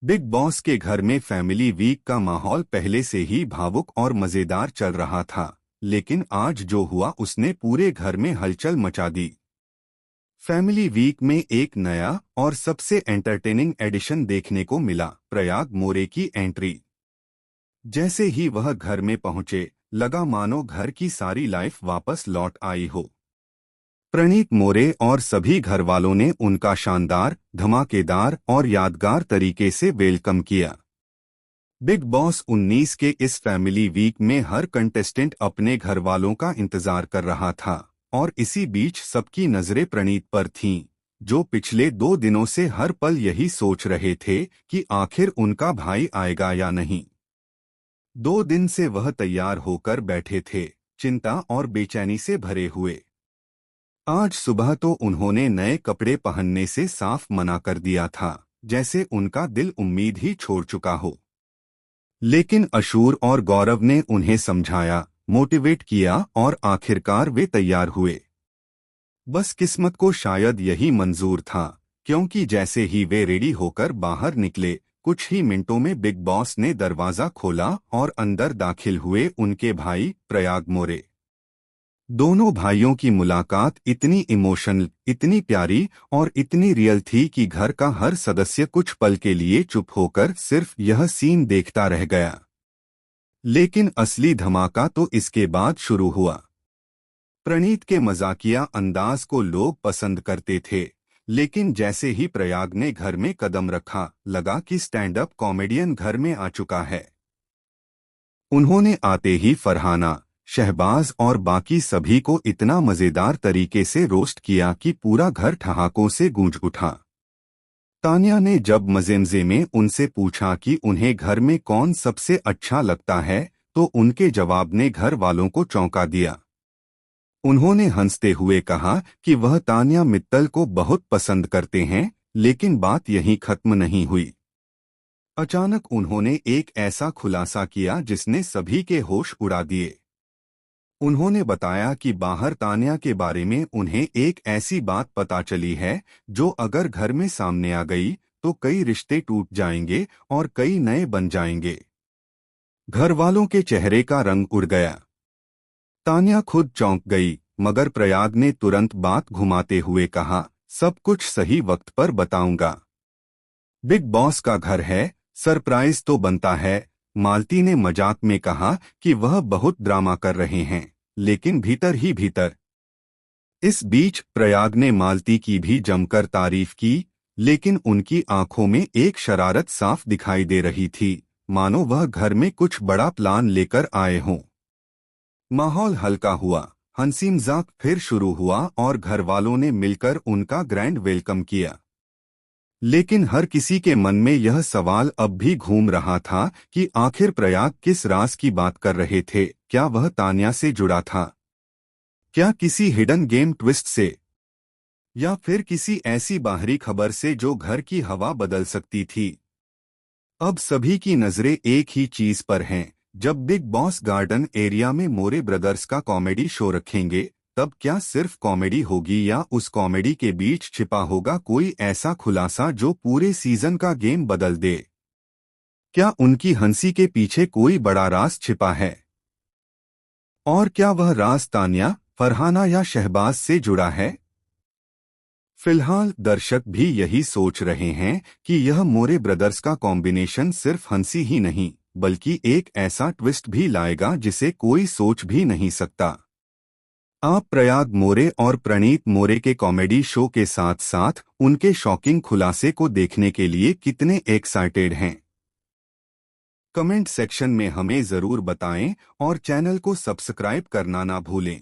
Big boss के घर में फैमिली वीक का माहौल पहले से ही भावुक और मजेदार चल रहा था, लेकिन आज जो हुआ उसने पूरे घर में हलचल मचा दी। फैमिली वीक में एक नया और सबसे एंटरटेनिंग एडिशन देखने को मिला, प्रयाग मोरे की एंट्री। जैसे ही वह घर में पहुंचे, लगा मानो घर की सारी लाइफ वापस लौट आई हो। प्रणीत मोरे और सभी घरवालों ने उनका शानदार, धमाकेदार और यादगार तरीके से वेलकम किया। बिग बॉस 19 के इस फैमिली वीक में हर कंटेस्टेंट अपने घरवालों का इंतजार कर रहा था, और इसी बीच सबकी नजरें प्रणीत पर थीं, जो पिछले 2 दिनों से हर पल यही सोच रहे थे कि आखिर उनका भाई आएगा या नहीं। 2 दिन से वह तैयार होकर बैठे थे, चिंता और बेचैनी से भरे हुए। आज सुबह तो उन्होंने नए कपड़े पहनने से साफ मना कर दिया था, जैसे उनका दिल उम्मीद ही छोड़ चुका हो। लेकिन अशूर और गौरव ने उन्हें समझाया, मोटिवेट किया और आखिरकार वे तैयार हुए। बस किस्मत को शायद यही मंजूर था, क्योंकि जैसे ही वे रेडी होकर बाहर निकले, कुछ ही मिनटों में बिग बॉस ने दरवाजा खोला और अंदर दाखिल हुए उनके भाई प्रयाग मोरे। दोनों भाइयों की मुलाकात इतनी इमोशनल, इतनी प्यारी और इतनी रियल थी कि घर का हर सदस्य कुछ पल के लिए चुप होकर सिर्फ यह सीन देखता रह गया। लेकिन असली धमाका तो इसके बाद शुरू हुआ। प्रणीत के मजाकिया अंदाज को लोग पसंद करते थे, लेकिन जैसे ही प्रयाग ने घर में कदम रखा, लगा कि स्टैंड अप कॉमेडियन घर में आ चुका है। उन्होंने आते ही फरहाना, शहबाज और बाकी सभी को इतना मजेदार तरीके से रोस्ट किया कि पूरा घर ठहाकों से गूंज उठा। तान्या ने जब मजे में उनसे पूछा कि उन्हें घर में कौन सबसे अच्छा लगता है, तो उनके जवाब ने घर वालों को चौंका दिया। उन्होंने हंसते हुए कहा कि वह तान्या मित्तल को बहुत पसंद करते हैं, लेकिन बात यहीं खत्म नहीं हुई। अचानक उन्होंने एक ऐसा खुलासा किया जिसने सभी के होश उड़ा दिए। उन्होंने बताया कि बाहर तान्या के बारे में उन्हें एक ऐसी बात पता चली है, जो अगर घर में सामने आ गई तो कई रिश्ते टूट जाएंगे और कई नए बन जाएंगे। घर वालों के चेहरे का रंग उड़ गया। तान्या खुद चौंक गई, मगर प्रयाग ने तुरंत बात घुमाते हुए कहा, सब कुछ सही वक्त पर बताऊंगा। बिग बॉस का घर है, सरप्राइज तो बनता है। मालती ने मजाक में कहा कि वह बहुत ड्रामा कर रहे हैं, लेकिन भीतर ही भीतर। इस बीच प्रयाग ने मालती की भी जमकर तारीफ की, लेकिन उनकी आंखों में एक शरारत साफ दिखाई दे रही थी, मानो वह घर में कुछ बड़ा प्लान लेकर आए हों। माहौल हल्का हुआ, हंसी मजाक फिर शुरू हुआ और घरवालों ने मिलकर उनका ग्रैंड वेलकम किया। लेकिन हर किसी के मन में यह सवाल अब भी घूम रहा था कि आखिर प्रयाग किस राज की बात कर रहे थे। क्या वह तान्या से जुड़ा था? क्या किसी हिडन गेम ट्विस्ट से, या फिर किसी ऐसी बाहरी खबर से जो घर की हवा बदल सकती थी? अब सभी की नजरें एक ही चीज पर हैं। जब बिग बॉस गार्डन एरिया में मोरे ब्रदर्स का कॉमेडी शो रखेंगे, तब क्या सिर्फ कॉमेडी होगी या उस कॉमेडी के बीच छिपा होगा कोई ऐसा खुलासा जो पूरे सीजन का गेम बदल दे? क्या उनकी हंसी के पीछे कोई बड़ा राज छिपा है? और क्या वह राज तान्या, फरहाना या शहबाज से जुड़ा है? फिलहाल दर्शक भी यही सोच रहे हैं कि यह मोरे ब्रदर्स का कॉम्बिनेशन सिर्फ हंसी ही नहीं, बल्कि एक ऐसा ट्विस्ट भी लाएगा जिसे कोई सोच भी नहीं सकता। आप प्रयाग मोरे और प्रणीत मोरे के कॉमेडी शो के साथ साथ उनके शॉकिंग खुलासे को देखने के लिए कितने एक्साइटेड हैं? कमेंट सेक्शन में हमें जरूर बताएं और चैनल को सब्सक्राइब करना ना भूलें।